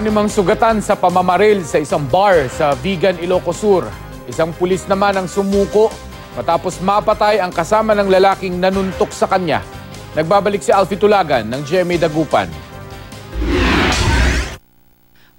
Animang sugatan sa pamamaril sa isang bar sa Vigan, Ilocos Sur. Isang pulis naman ang sumuko matapos mapatay ang kasama ng lalaking nanuntok sa kanya. Nagbabalik si Alfie Tulagan ng GMA Dagupan.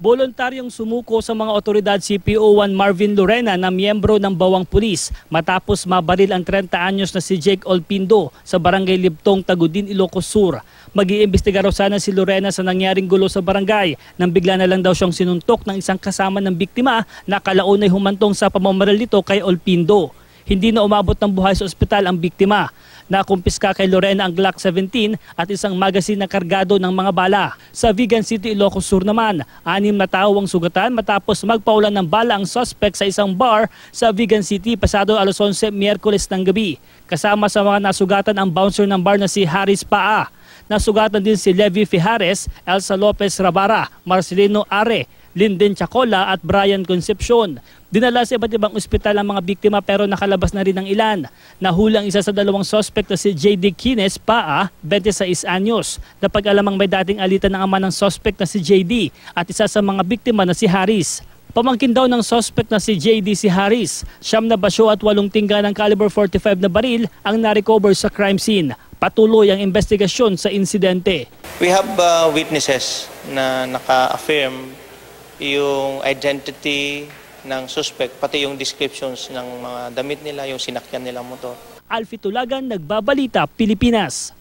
Voluntaryong sumuko sa mga otoridad si PO1 Marvin Lorena na miyembro ng bawang pulis matapos mabaril ang 30 anyos na si Jake Olpindo sa barangay Libtong, Tagudin, Ilocos Sur. Mag-iimbestiga raw sana si Lorena sa nangyaring gulo sa barangay nang bigla na lang daw siyang sinuntok ng isang kasama ng biktima na kalaunay humantong sa pamamaril nito kay Olpindo. Hindi na umabot ng buhay sa ospital ang biktima. Nakumpiska kay Lorena ang Glock 17 at isang magazine na kargado ng mga bala. Sa Vigan City, Ilocos Sur naman, 6 na tao ang sugatan matapos magpaulan ng bala ang suspect sa isang bar sa Vigan City pasado alas 11 Miyerkules ng gabi. Kasama sa mga nasugatan ang bouncer ng bar na si Haris Paa. Nasugatan din si Levi Fijares, Elsa Lopez Rabara, Marcelino Are, Linden Chacola at Brian Concepcion. Dinala sa iba't ibang ospital ang mga biktima pero nakalabas na rin ang ilan. Nahulang isa sa dalawang suspect na si JD Kines Paa, 26 anyos. Napag-alamang may dating alitan ng ama ng suspect na si JD at isa sa mga biktima na si Haris. Pamangkin daw ng suspect na si JD si Haris. 9 na basyo at 8 tingga ng caliber 45 na baril ang narecover sa crime scene. Patuloy ang investigasyon sa insidente. We have witnesses na naka-affirm yung identity ng suspect, pati yung descriptions ng mga damit nila, yung sinakyan nilang motor. Alfie Tulagan, Nagbabalita, Pilipinas.